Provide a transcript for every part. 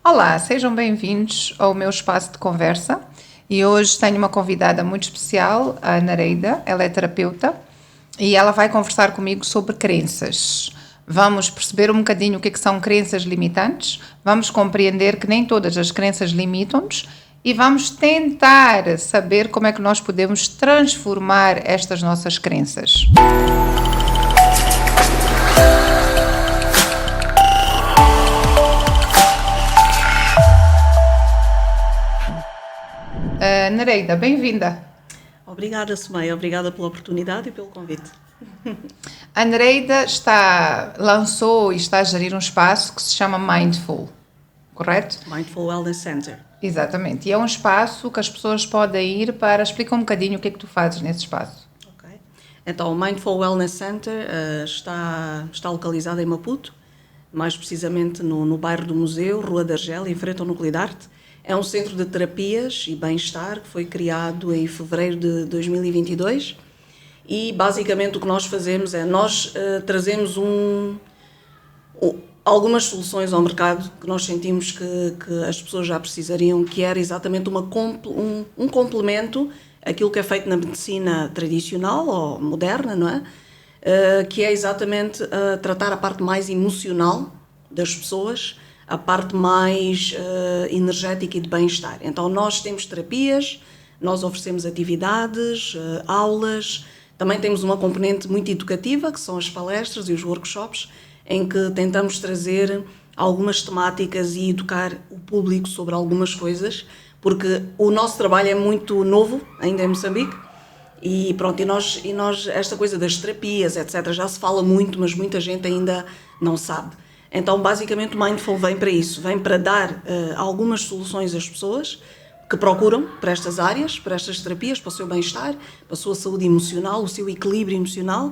Olá, sejam bem-vindos ao meu espaço de conversa e hoje tenho uma convidada muito especial, a Nereida. Ela é terapeuta e ela vai conversar comigo sobre crenças. Vamos perceber um bocadinho o que são crenças limitantes, vamos compreender que nem todas as crenças limitam-nos e vamos tentar saber como é que nós podemos transformar estas nossas crenças. Nereida, bem-vinda. Obrigada, Sumeia. Obrigada pela oportunidade e pelo convite. A Nereida lançou e está a gerir um espaço que se chama Mindful, correto? Mindful Wellness Center. Exatamente. E é um espaço que as pessoas podem ir para... Explica um bocadinho o que é que tu fazes nesse espaço. Ok. Então, o Mindful Wellness Center está localizado em Maputo, mais precisamente no bairro do Museu, Rua da Argélia, em frente ao Núcleo de Arte. É um centro de terapias e bem-estar que foi criado em fevereiro de 2022 e basicamente o que nós fazemos é nós trazemos algumas soluções ao mercado que nós sentimos que as pessoas já precisariam, que era exatamente um complemento àquilo que é feito na medicina tradicional ou moderna, não é? Que é exatamente tratar a parte mais emocional das pessoas, a parte mais energética e de bem-estar. Então nós temos terapias, nós oferecemos atividades, aulas, também temos uma componente muito educativa, que são as palestras e os workshops, em que tentamos trazer algumas temáticas e educar o público sobre algumas coisas, porque o nosso trabalho é muito novo, ainda em Moçambique, e pronto, e nós esta coisa das terapias, etc., já se fala muito, mas muita gente ainda não sabe. Então, basicamente, o Mindful vem para isso, vem para dar algumas soluções às pessoas que procuram para estas áreas, para estas terapias, para o seu bem-estar, para a sua saúde emocional, o seu equilíbrio emocional,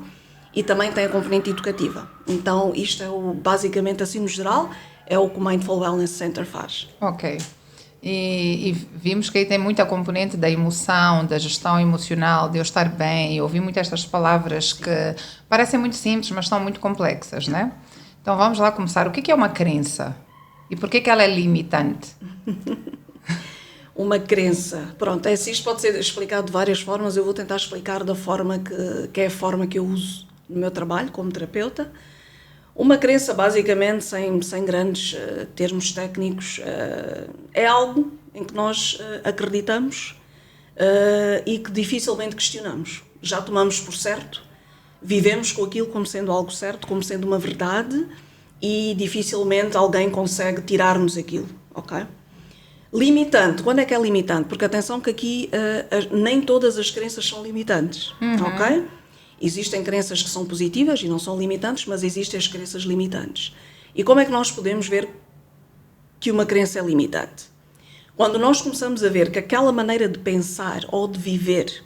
e também tem a componente educativa. Então, isto é basicamente, assim no geral, é o que o Mindful Wellness Center faz. Ok. E vimos que aí tem muita componente da emoção, da gestão emocional, de eu estar bem. Eu ouvi muitas estas palavras que parecem muito simples, mas são muito complexas, não é? Então vamos lá começar. O que é uma crença? E por que ela é limitante? Uma crença. Pronto, isto pode ser explicado de várias formas. Eu vou tentar explicar da forma que é a forma que eu uso no meu trabalho como terapeuta. Uma crença, basicamente, sem grandes termos técnicos, é algo em que nós acreditamos e que dificilmente questionamos. Já tomamos por certo, vivemos com aquilo como sendo algo certo, como sendo uma verdade e dificilmente alguém consegue tirar-nos aquilo, ok? Limitante, quando é que é limitante? Porque atenção que aqui nem todas as crenças são limitantes, ok? Existem crenças que são positivas e não são limitantes, mas existem as crenças limitantes. E como é que nós podemos ver que uma crença é limitante? Quando nós começamos a ver que aquela maneira de pensar ou de viver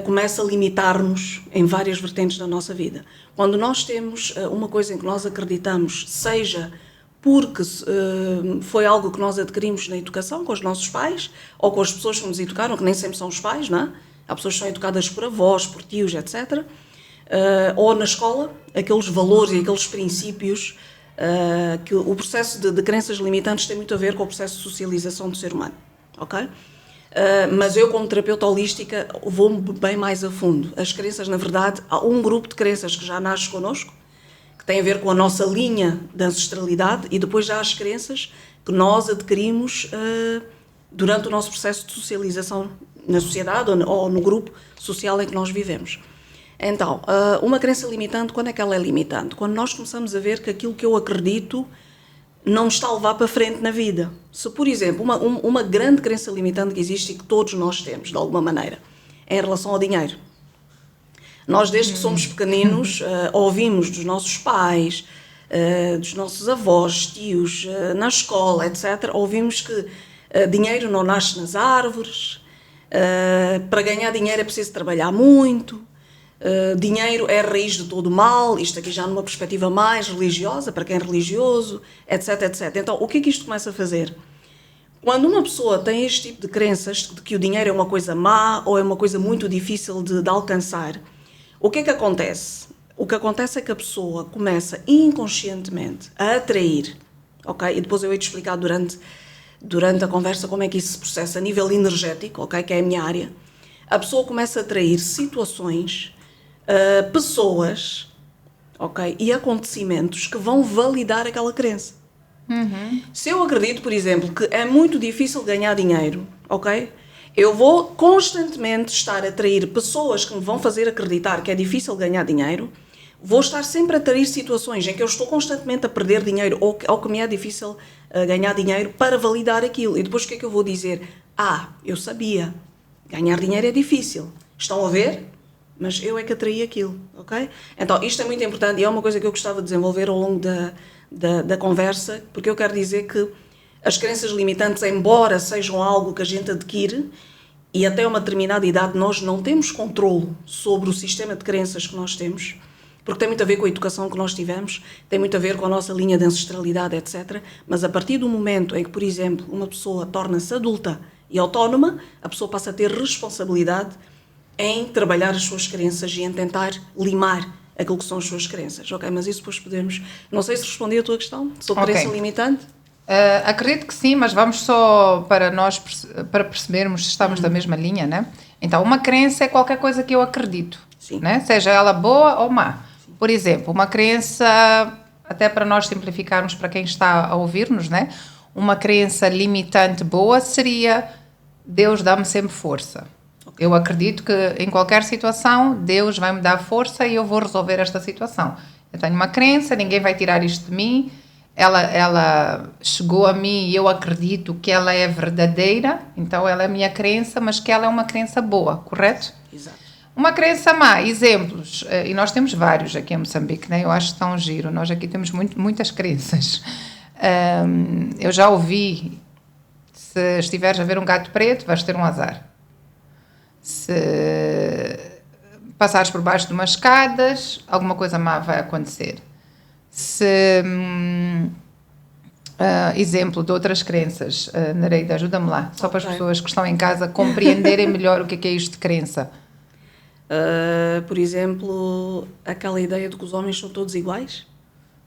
começa a limitar-nos em várias vertentes da nossa vida. Quando nós temos uma coisa em que nós acreditamos, seja porque foi algo que nós adquirimos na educação com os nossos pais ou com as pessoas que nos educaram, que nem sempre são os pais, não é? Há pessoas que são educadas por avós, por tios, etc. Ou na escola, aqueles valores e aqueles princípios que o processo de crenças limitantes tem muito a ver com o processo de socialização do ser humano, ok? Mas eu, como terapeuta holística, vou bem mais a fundo. As crenças, na verdade, há um grupo de crenças que já nasce connosco, que tem a ver com a nossa linha de ancestralidade, e depois já há as crenças que nós adquirimos durante o nosso processo de socialização na sociedade ou no grupo social em que nós vivemos. Então, uma crença limitante, quando é que ela é limitante? Quando nós começamos a ver que aquilo que eu acredito não me está a levar para frente na vida. Se, por exemplo, uma grande crença limitante que existe e que todos nós temos, de alguma maneira, é em relação ao dinheiro. Nós, desde que somos pequeninos, ouvimos dos nossos pais, dos nossos avós, tios, na escola, etc., ouvimos que dinheiro não nasce nas árvores, para ganhar dinheiro é preciso trabalhar muito, dinheiro é a raiz de todo o mal, isto aqui já numa perspectiva mais religiosa, para quem é religioso, etc, etc. Então, o que é que isto começa a fazer? Quando uma pessoa tem este tipo de crenças, de que o dinheiro é uma coisa má ou é uma coisa muito difícil de alcançar, o que é que acontece? O que acontece é que a pessoa começa inconscientemente a atrair ok? E depois eu hei de explicar durante a conversa como é que isso se processa a nível energético, ok? Que é a minha área. A pessoa começa a atrair situações, pessoas, ok? E acontecimentos que vão validar aquela crença. Se eu acredito, por exemplo, que é muito difícil ganhar dinheiro, ok? Eu vou constantemente estar a atrair pessoas que me vão fazer acreditar que é difícil ganhar dinheiro. Vou estar sempre a atrair situações em que eu estou constantemente a perder dinheiro ou que me é difícil ganhar dinheiro para validar aquilo. E depois o que é que eu vou dizer? Eu sabia. Ganhar dinheiro é difícil. Estão a ver? Mas eu é que atraí aquilo, ok? Então, isto é muito importante e é uma coisa que eu gostava de desenvolver ao longo da conversa, porque eu quero dizer que as crenças limitantes, embora sejam algo que a gente adquire, e até uma determinada idade nós não temos controle sobre o sistema de crenças que nós temos, porque tem muito a ver com a educação que nós tivemos, tem muito a ver com a nossa linha de ancestralidade, etc. Mas a partir do momento em que, por exemplo, uma pessoa torna-se adulta e autónoma, a pessoa passa a ter responsabilidade em trabalhar as suas crenças e em tentar limar aquilo que são as suas crenças. Ok, mas isso depois podemos... Não sei se respondi a tua questão sobre crença limitante. Acredito que sim, mas vamos só para percebermos se estamos da mesma linha, né? Então, uma crença é qualquer coisa que eu acredito, né? Seja ela boa ou má. Sim. Por exemplo, uma crença, até para nós simplificarmos para quem está a ouvir-nos, né? Uma crença limitante boa seria Deus dá-me sempre força. Okay. Eu acredito que em qualquer situação Deus vai me dar força e eu vou resolver esta situação. Eu tenho uma crença, ninguém vai tirar isto de mim. Ela chegou a mim e eu acredito que ela é verdadeira, então ela é a minha crença, mas que ela é uma crença boa, correto? Exato. Uma crença má, exemplos, e nós temos vários aqui em Moçambique, né? Eu acho que tão giro, nós aqui temos muitas crenças. Eu já ouvi, se estiveres a ver um gato preto, vais ter um azar. Se passares por baixo de umas escadas, alguma coisa má vai acontecer. Exemplo de outras crenças, Nereida, ajuda-me lá, só para as pessoas que estão em casa compreenderem melhor o que é isto de crença. Por exemplo, aquela ideia de que os homens são todos iguais?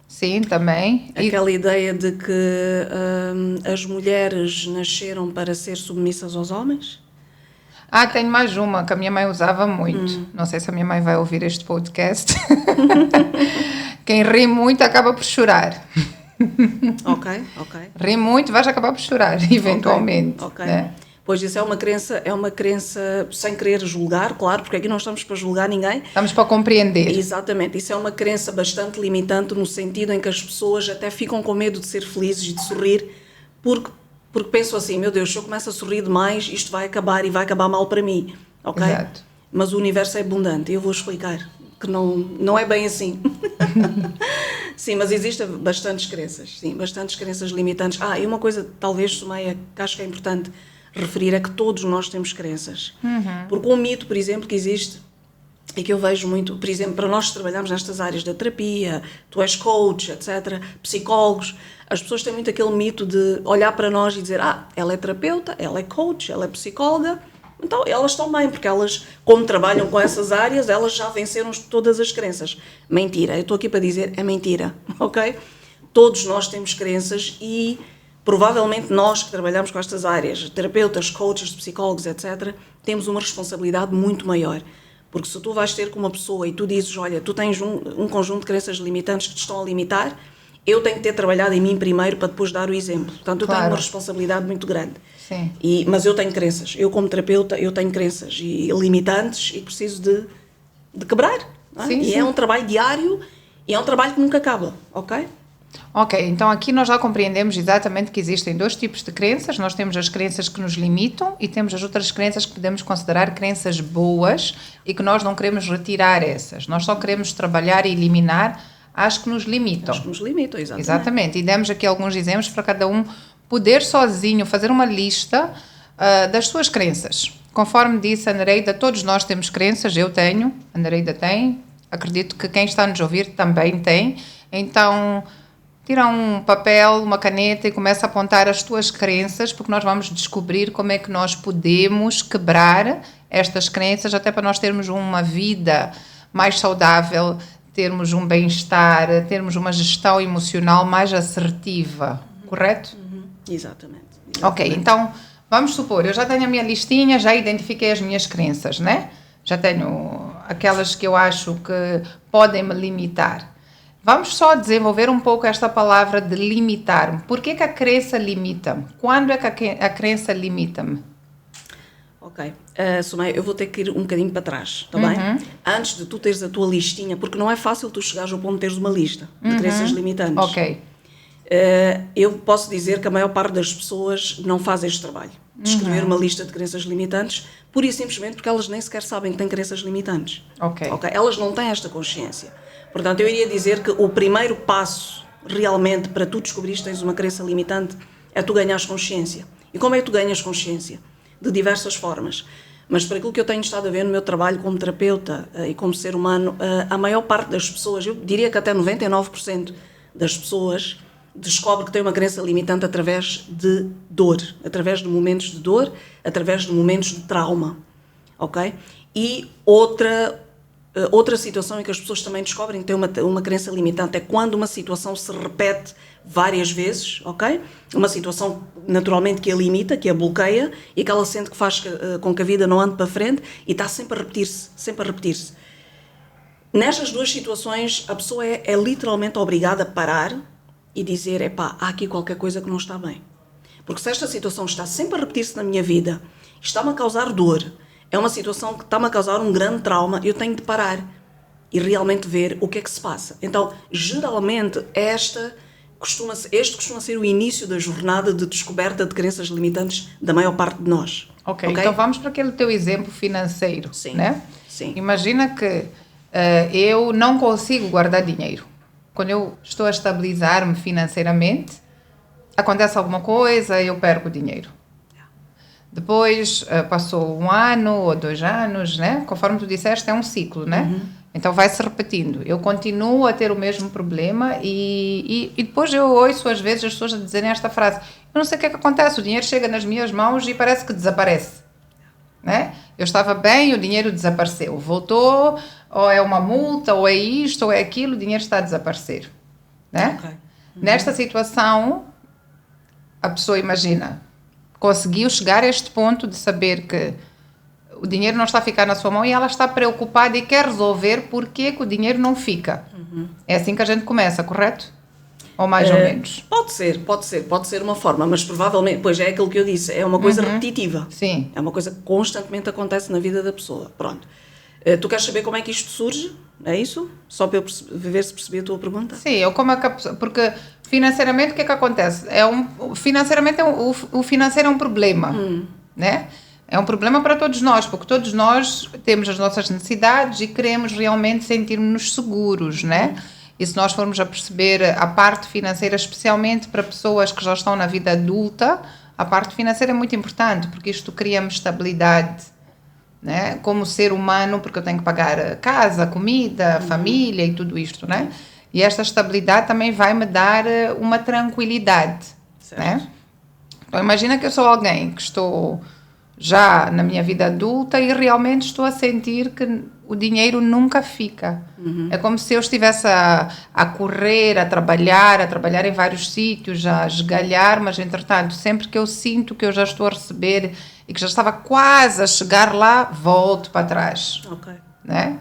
Sim, também. Aquela ideia de que as mulheres nasceram para ser submissas aos homens? Tenho mais uma que a minha mãe usava muito. Não sei se a minha mãe vai ouvir este podcast. Quem ri muito acaba por chorar. Ok. Ri muito, vais acabar por chorar, eventualmente. Ok. Né? Pois isso é uma crença sem querer julgar, claro, porque aqui não estamos para julgar ninguém. Estamos para compreender. Exatamente. Isso é uma crença bastante limitante no sentido em que as pessoas até ficam com medo de ser felizes e de sorrir, porque pensam assim, meu Deus, se eu começo a sorrir demais, isto vai acabar e vai acabar mal para mim. Ok? Exato. Mas o universo é abundante e eu vou explicar que não é bem assim. Sim, mas existem bastantes crenças limitantes. E uma coisa, talvez, Sumeia, que acho que é importante referir, é que todos nós temos crenças. Porque um mito, por exemplo, que existe e que eu vejo muito, por exemplo, para nós que trabalhamos nestas áreas da terapia, tu és coach, etc., psicólogos, as pessoas têm muito aquele mito de olhar para nós e dizer, ela é terapeuta, ela é coach, ela é psicóloga, então elas estão bem, porque elas, como trabalham com essas áreas, elas já venceram todas as crenças. Mentira, eu estou aqui para dizer, é mentira, ok? Todos nós temos crenças e provavelmente nós que trabalhamos com estas áreas, terapeutas, coaches, psicólogos, etc., temos uma responsabilidade muito maior. Porque se tu vais ter com uma pessoa e tu dizes, olha, tu tens um conjunto de crenças limitantes que te estão a limitar, eu tenho que ter trabalhado em mim primeiro para depois dar o exemplo. Portanto, eu tenho uma responsabilidade muito grande. Sim. Mas eu tenho crenças. Eu, como terapeuta, eu tenho crenças limitantes e preciso de quebrar. Não é? Sim. É um trabalho diário e é um trabalho que nunca acaba, ok? Ok, então aqui nós já compreendemos exatamente que existem dois tipos de crenças. Nós temos as crenças que nos limitam e temos as outras crenças que podemos considerar crenças boas e que nós não queremos retirar essas. Nós só queremos trabalhar e eliminar as que nos limitam. As que nos limitam, exatamente. Exatamente, e demos aqui alguns exemplos para cada um poder sozinho fazer uma lista das suas crenças. Conforme disse a Nereida, todos nós temos crenças, eu tenho, a Nereida tem, acredito que quem está a nos ouvir também tem, então tira um papel, uma caneta e começa a apontar as tuas crenças, porque nós vamos descobrir como é que nós podemos quebrar estas crenças, até para nós termos uma vida mais saudável, termos um bem-estar, termos uma gestão emocional mais assertiva, correto? Exatamente. Ok, então vamos supor, eu já tenho a minha listinha, já identifiquei as minhas crenças, né? Já tenho aquelas que eu acho que podem me limitar. Vamos só desenvolver um pouco esta palavra de limitar-me. Por que a crença limita-me? Quando é que a crença limita-me? Ok. Sumeia, eu vou ter que ir um bocadinho para trás, está bem? Antes de tu teres a tua listinha, porque não é fácil tu chegares ao ponto de teres uma lista de crenças limitantes. Ok. Eu posso dizer que a maior parte das pessoas não faz este trabalho de escrever uma lista de crenças limitantes, pura e simplesmente porque elas nem sequer sabem que têm crenças limitantes. Ok. Elas não têm esta consciência. Portanto, eu iria dizer que o primeiro passo realmente para tu descobrires que tens uma crença limitante é tu ganhares consciência. E como é que tu ganhas consciência? De diversas formas. Mas por aquilo que eu tenho estado a ver no meu trabalho como terapeuta e como ser humano, a maior parte das pessoas, eu diria que até 99% das pessoas descobre que tem uma crença limitante através de dor, através de momentos de dor, através de momentos de trauma, ok? E outra situação em que as pessoas também descobrem que têm uma crença limitante é quando uma situação se repete várias vezes, ok? Uma situação naturalmente que a limita, que a bloqueia e que ela sente que faz com que a vida não ande para frente e está sempre a repetir-se, sempre a repetir-se. Nestas duas situações a pessoa é literalmente obrigada a parar e dizer, epá, há aqui qualquer coisa que não está bem. Porque se esta situação está sempre a repetir-se na minha vida, está-me a causar dor, é uma situação que está-me a causar um grande trauma, eu tenho de parar e realmente ver o que é que se passa. Então, geralmente, este costuma ser o início da jornada de descoberta de crenças limitantes da maior parte de nós. Ok, então vamos para aquele teu exemplo financeiro, Sim, né? sim. Imagina que eu não consigo guardar dinheiro. Quando eu estou a estabilizar-me financeiramente, acontece alguma coisa e eu perco dinheiro. Depois passou 1 ano ou 2 anos, né? Conforme tu disseste, é um ciclo, né? Então vai-se repetindo. Eu continuo a ter o mesmo problema e depois eu ouço às vezes as pessoas a dizerem esta frase. Eu não sei o que é que acontece, o dinheiro chega nas minhas mãos e parece que desaparece. Né? Eu estava bem e o dinheiro desapareceu. Voltou, ou é uma multa, ou é isto, ou é aquilo, o dinheiro está a desaparecer. Né? Okay. Nesta situação, a pessoa imagina, conseguiu chegar a este ponto de saber que o dinheiro não está a ficar na sua mão e ela está preocupada e quer resolver porque que o dinheiro não fica. É assim que a gente começa, correto? Ou mais ou menos? Pode ser uma forma, mas provavelmente, pois é aquilo que eu disse, é uma coisa repetitiva. Sim. É uma coisa que constantemente acontece na vida da pessoa. Pronto. Tu queres saber como é que isto surge? É isso? Só para eu ver se percebi a tua pergunta? Sim, eu como é que porque financeiramente o que é que acontece? Financeiramente o financeiro é um problema, né? É um problema para todos nós, porque todos nós temos as nossas necessidades e queremos realmente sentir-nos seguros, né? E se nós formos a perceber a parte financeira, especialmente para pessoas que já estão na vida adulta, a parte financeira é muito importante, porque isto cria-me estabilidade, né? Como ser humano, porque eu tenho que pagar casa, comida, família e tudo isto, né? E esta estabilidade também vai me dar uma tranquilidade, né? Então imagina que eu sou alguém que estou já na minha vida adulta e realmente estou a sentir que o dinheiro nunca fica. É como se eu estivesse a correr, a trabalhar em vários sítios, a esgalhar, mas entretanto, sempre que eu sinto que eu já estou a receber e que já estava quase a chegar lá, volto para trás. Ok. Né?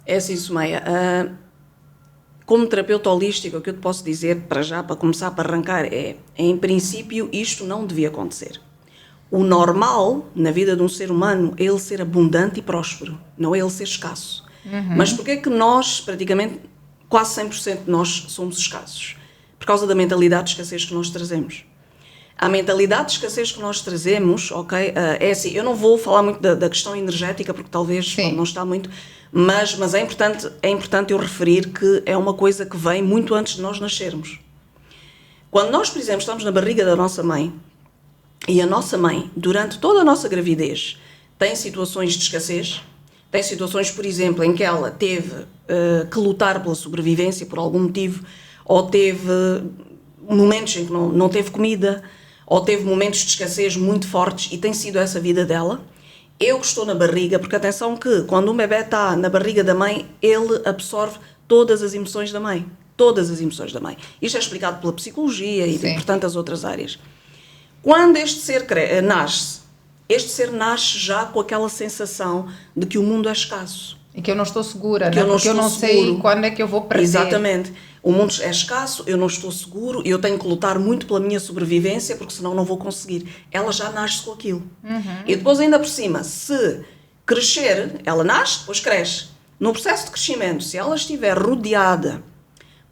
É assim, Sumeia. Como terapeuta holístico, o que eu te posso dizer para já, para começar, para arrancar, em princípio, isto não devia acontecer. O normal na vida de um ser humano é ele ser abundante e próspero, não é ele ser escasso. Mas porquê é que nós, praticamente, quase 100% de nós somos escassos? Por causa da mentalidade de escassez que nós trazemos. A mentalidade de escassez que nós trazemos, ok, é assim, eu não vou falar muito da questão energética, porque talvez não está muito, mas é importante eu referir que é uma coisa que vem muito antes de nós nascermos. Quando nós, por exemplo, estamos na barriga da nossa mãe, e a nossa mãe, durante toda a nossa gravidez, tem situações de escassez, tem situações, por exemplo, em que ela teve que lutar pela sobrevivência por algum motivo, ou teve momentos em que não teve comida, ou teve momentos de escassez muito fortes, e tem sido essa a vida dela. Eu que estou na barriga, porque atenção que quando um bebê está na barriga da mãe, ele absorve todas as emoções da mãe. todas as emoções da mãe. Isto é explicado pela psicologia e Sim. por tantas outras áreas. Quando este ser nasce, este ser nasce já com aquela sensação de que o mundo é escasso. E que eu não estou segura, Que né? eu não Porque eu estou não sei seguro. quando é que eu vou perder. Exatamente. O mundo é escasso, eu não estou seguro, eu tenho que lutar muito pela minha sobrevivência, porque senão não vou conseguir. Ela já nasce com aquilo. E depois, ainda por cima, se crescer, ela nasce, depois cresce. No processo de crescimento, se ela estiver rodeada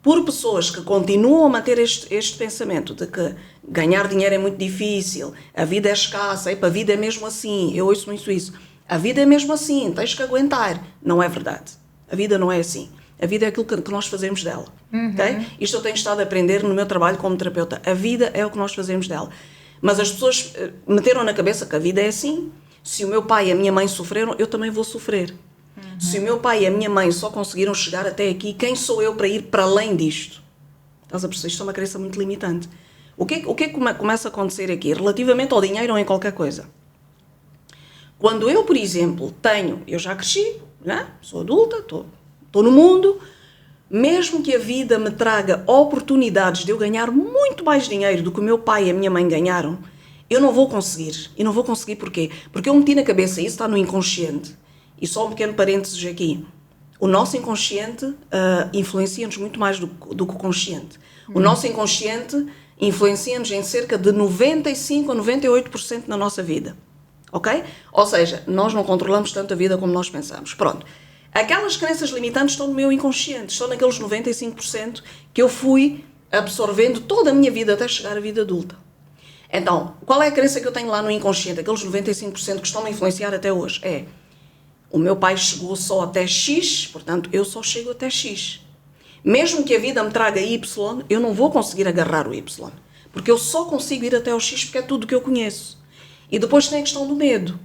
por pessoas que continuam a manter este pensamento de que ganhar dinheiro é muito difícil, a vida é escassa, a vida é mesmo assim, eu ouço muito isso, a vida é mesmo assim, tens que aguentar. Não é verdade. A vida não é assim. A vida é aquilo que nós fazemos dela. Okay? Isto eu tenho estado a aprender no meu trabalho como terapeuta. A vida é o que nós fazemos dela. Mas as pessoas meteram na cabeça que a vida é assim. Se o meu pai e a minha mãe sofreram, eu também vou sofrer. Se o meu pai e a minha mãe só conseguiram chegar até aqui, quem sou eu para ir para além disto? Estás a perceber? Isto é uma crença muito limitante. O que é que começa a acontecer aqui? Relativamente ao dinheiro ou em qualquer coisa. Quando eu, por exemplo, eu já cresci, né? Sou adulta, estou no mundo, mesmo que a vida me traga oportunidades de eu ganhar muito mais dinheiro do que o meu pai e a minha mãe ganharam, eu não vou conseguir. E não vou conseguir porquê? Porque eu meti na cabeça, isso está no inconsciente. E só um pequeno parênteses aqui. O nosso inconsciente influencia-nos muito mais do que o consciente. O nosso inconsciente influencia-nos em cerca de 95% a 98% na nossa vida. Ok? Ou seja, nós não controlamos tanto a vida como nós pensamos. Pronto. Aquelas crenças limitantes estão no meu inconsciente, estão naqueles 95% que eu fui absorvendo toda a minha vida até chegar à vida adulta. Então, qual é a crença que eu tenho lá no inconsciente? Aqueles 95% que estão a influenciar até hoje é: o meu pai chegou só até X, portanto, eu só chego até X. Mesmo que a vida me traga Y, eu não vou conseguir agarrar o Y, porque eu só consigo ir até o X porque é tudo que eu conheço. E depois tem a questão do medo.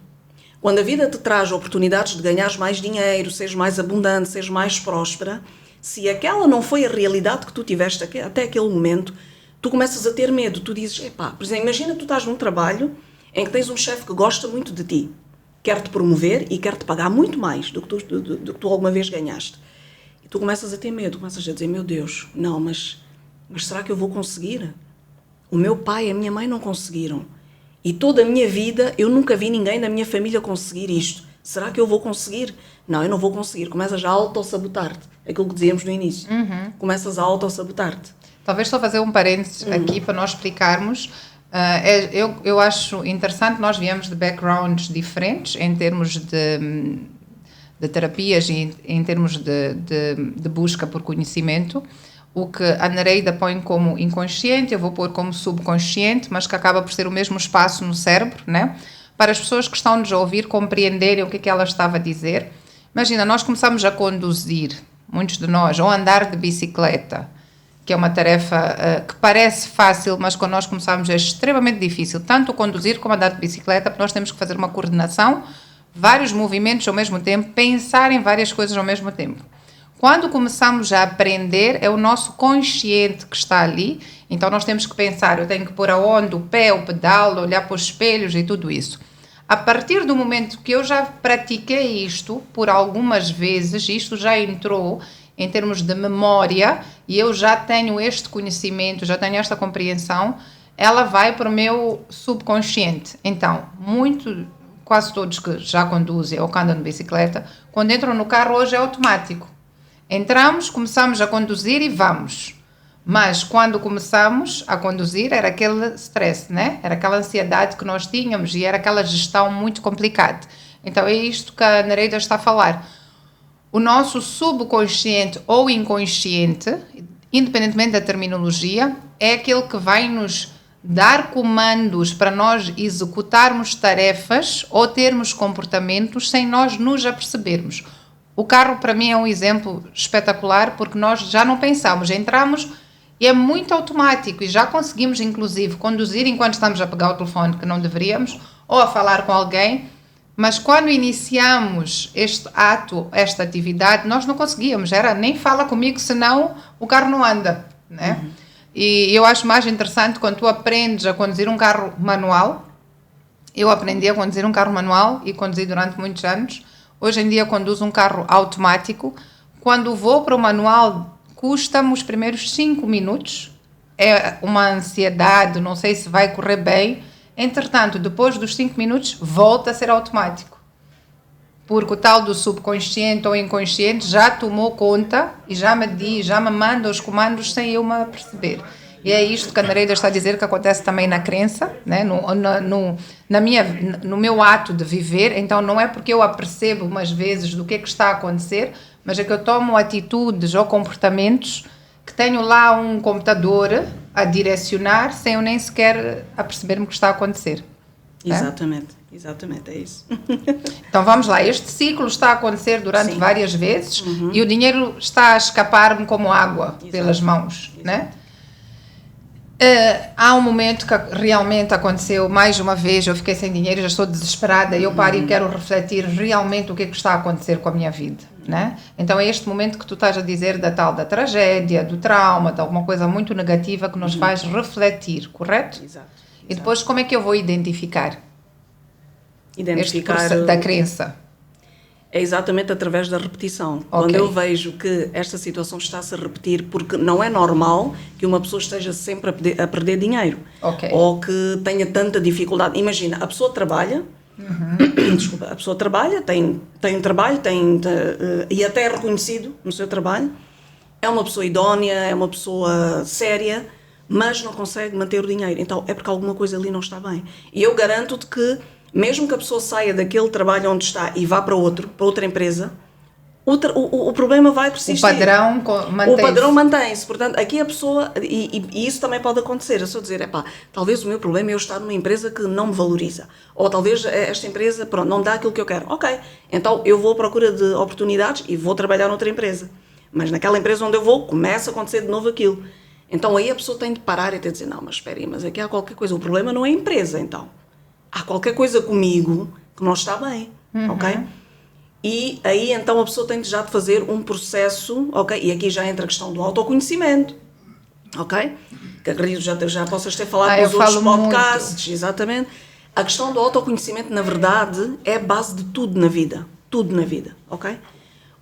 Quando a vida te traz oportunidades de ganhares mais dinheiro, seres mais abundante, seres mais próspera, se aquela não foi a realidade que tu tiveste até aquele momento, tu começas a ter medo. Tu dizes, por exemplo, imagina que tu estás num trabalho em que tens um chefe que gosta muito de ti, quer-te promover e quer-te pagar muito mais do que tu alguma vez ganhaste. E tu começas a ter medo, começas a dizer, meu Deus, não, mas será que eu vou conseguir? O meu pai e a minha mãe não conseguiram. E toda a minha vida eu nunca vi ninguém da minha família conseguir isto. Será que eu vou conseguir? Não, eu não vou conseguir. Começas a auto-sabotar-te. Aquilo que dizíamos no início. Começas a auto-sabotar-te. Talvez só fazer um parênteses aqui para nós explicarmos. Eu acho interessante, nós viemos de backgrounds diferentes em termos de terapias e em termos de busca por conhecimento. O que a Nereida põe como inconsciente, eu vou pôr como subconsciente, mas que acaba por ser o mesmo espaço no cérebro, né? Para as pessoas que estão-nos a ouvir compreenderem o que é que ela estava a dizer. Imagina, nós começamos a conduzir, muitos de nós, ou andar de bicicleta, que é uma tarefa que parece fácil, mas quando nós começamos é extremamente difícil, tanto conduzir como andar de bicicleta, porque nós temos que fazer uma coordenação, vários movimentos ao mesmo tempo, pensar em várias coisas ao mesmo tempo. Quando começamos a aprender, é o nosso consciente que está ali, então nós temos que pensar, eu tenho que pôr aonde o pé, o pedal, olhar para os espelhos e tudo isso. A partir do momento que eu já pratiquei isto por algumas vezes, isto já entrou em termos de memória e eu já tenho este conhecimento, já tenho esta compreensão, ela vai para o meu subconsciente. Então, quase todos que já conduzem ou que andam de bicicleta, quando entram no carro hoje é automático. Entramos, começamos a conduzir e vamos. Mas quando começamos a conduzir era aquele stress, né? Era aquela ansiedade que nós tínhamos e era aquela gestão muito complicada. Então é isto que a Nereida está a falar. O nosso subconsciente ou inconsciente, independentemente da terminologia, é aquele que vai nos dar comandos para nós executarmos tarefas ou termos comportamentos sem nós nos apercebermos. O carro, para mim, é um exemplo espetacular porque nós já não pensamos, entramos e é muito automático e já conseguimos, inclusive, conduzir enquanto estamos a pegar o telefone, que não deveríamos, ou a falar com alguém, mas quando iniciamos este ato, esta atividade, nós não conseguíamos, era nem fala comigo, senão o carro não anda, né? E eu acho mais interessante quando tu aprendes a conduzir um carro manual. Eu aprendi a conduzir um carro manual e conduzi durante muitos anos. Hoje em dia conduzo um carro automático. Quando vou para o manual, custa-me os primeiros 5 minutos, é uma ansiedade, não sei se vai correr bem. Entretanto, depois dos 5 minutos, volta a ser automático. Porque o tal do subconsciente ou inconsciente já tomou conta e já me diz, já me manda os comandos sem eu me aperceber. E é isto que a Nereida está a dizer que acontece também na crença, né? No meu ato de viver. Então não é porque eu apercebo umas vezes do que é que está a acontecer, mas é que eu tomo atitudes ou comportamentos que tenho lá um computador a direcionar sem eu nem sequer aperceber-me que está a acontecer. Exatamente, exatamente, é isso. Então vamos lá, este ciclo está a acontecer durante várias vezes e o dinheiro está a escapar-me como água pelas mãos, né? Há um momento que realmente aconteceu mais uma vez, eu fiquei sem dinheiro, já estou desesperada, eu paro e quero refletir realmente o que é que está a acontecer com a minha vida, né? Então é este momento que tu estás a dizer da tragédia, do trauma, de alguma coisa muito negativa que nos faz refletir, correto? Exato. E depois como é que eu vou identificar este processo da crença? É exatamente através da repetição. Quando eu vejo que esta situação está-se a repetir, porque não é normal que uma pessoa esteja sempre a perder dinheiro. Ou que tenha tanta dificuldade. Imagina, a pessoa trabalha, desculpa, a pessoa trabalha, tem um trabalho, e até é reconhecido no seu trabalho, é uma pessoa idónea, é uma pessoa séria, mas não consegue manter o dinheiro. Então é porque alguma coisa ali não está bem. E eu garanto-te que mesmo que a pessoa saia daquele trabalho onde está e vá para outra empresa, o problema vai persistir. O padrão mantém-se. Portanto, aqui a pessoa, e isso também pode acontecer, é só dizer, talvez o meu problema é eu estar numa empresa que não me valoriza. Ou talvez esta empresa, pronto, não me dá aquilo que eu quero. Ok, então eu vou à procura de oportunidades e vou trabalhar noutra empresa. Mas naquela empresa onde eu vou, começa a acontecer de novo aquilo. Então aí a pessoa tem de parar e ter de dizer, não, mas espera aí, mas aqui há qualquer coisa. O problema não é a empresa, então. Há qualquer coisa comigo que não está bem, ok? E aí então a pessoa tem já de fazer um processo, ok? E aqui já entra a questão do autoconhecimento, ok? Que acredito já possas ter falado nos outros podcasts, muito. Exatamente. A questão do autoconhecimento, na verdade, é a base de tudo na vida, ok?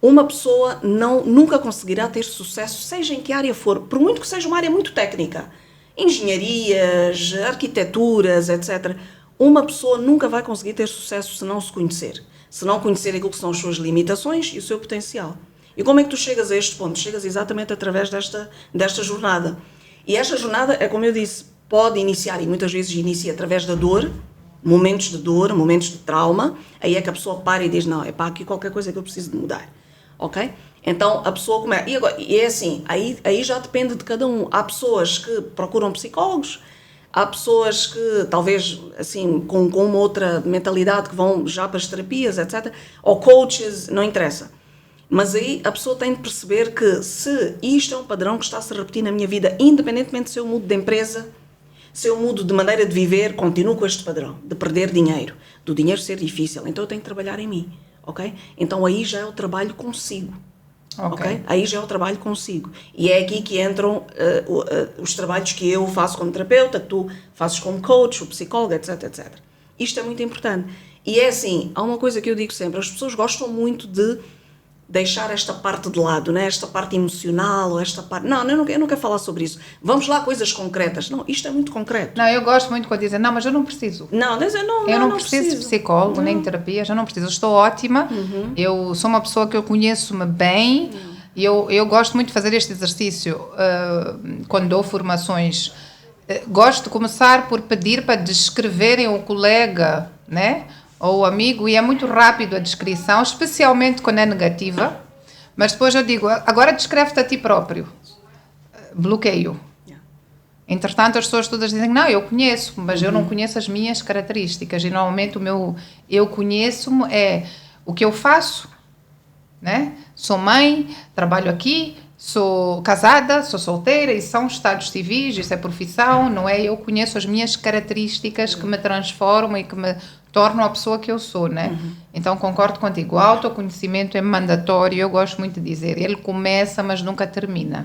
Uma pessoa nunca conseguirá ter sucesso, seja em que área for, por muito que seja uma área muito técnica, engenharias, arquiteturas, etc., uma pessoa nunca vai conseguir ter sucesso se não se conhecer. Se não conhecer aquilo que são as suas limitações e o seu potencial. E como é que tu chegas a este ponto? Chegas exatamente através desta jornada. E esta jornada, é como eu disse, pode iniciar, e muitas vezes inicia através da dor, momentos de trauma, aí é que a pessoa para e diz, não, é aqui qualquer coisa que eu preciso de mudar. Ok? Então a pessoa começa. E é assim, aí já depende de cada um. Há pessoas que procuram psicólogos, há pessoas que, talvez, assim, com uma outra mentalidade, que vão já para as terapias, etc. Ou coaches, não interessa. Mas aí a pessoa tem de perceber que se isto é um padrão que está-se a repetir na minha vida, independentemente se eu mudo de empresa, se eu mudo de maneira de viver, continuo com este padrão, de perder dinheiro, do dinheiro ser difícil. Então eu tenho que trabalhar em mim, ok? Então aí já é o trabalho consigo. Okay? Aí já é o trabalho consigo. E é aqui que entram os trabalhos que eu faço como terapeuta, que tu fazes como coach, o psicólogo, etc, etc. Isto é muito importante. E é assim, há uma coisa que eu digo sempre, as pessoas gostam muito de deixar esta parte de lado, né? Esta parte emocional, esta parte... Não, eu não quero falar sobre isso. Vamos lá, coisas concretas. Não, isto é muito concreto. Não, eu gosto muito quando dizem, não, mas eu não preciso. Eu não preciso de psicólogo, nem de terapia, já não preciso. Eu estou ótima, eu sou uma pessoa que eu conheço-me bem, e eu gosto muito de fazer este exercício quando dou formações. Gosto de começar por pedir para descreverem o colega, né? Ou o amigo, e é muito rápido a descrição, especialmente quando é negativa, mas depois eu digo, agora descreve-te a ti próprio. Bloqueio. Entretanto, as pessoas todas dizem, não, eu conheço, mas eu não conheço as minhas características, e normalmente eu conheço-me é o que eu faço, né? Sou mãe, trabalho aqui, sou casada, sou solteira, e são estados civis, isso é profissão, não é? Eu conheço as minhas características que me transformam e que me tornam a pessoa que eu sou, né? Então concordo contigo, o autoconhecimento é mandatório, eu gosto muito de dizer, ele começa, mas nunca termina.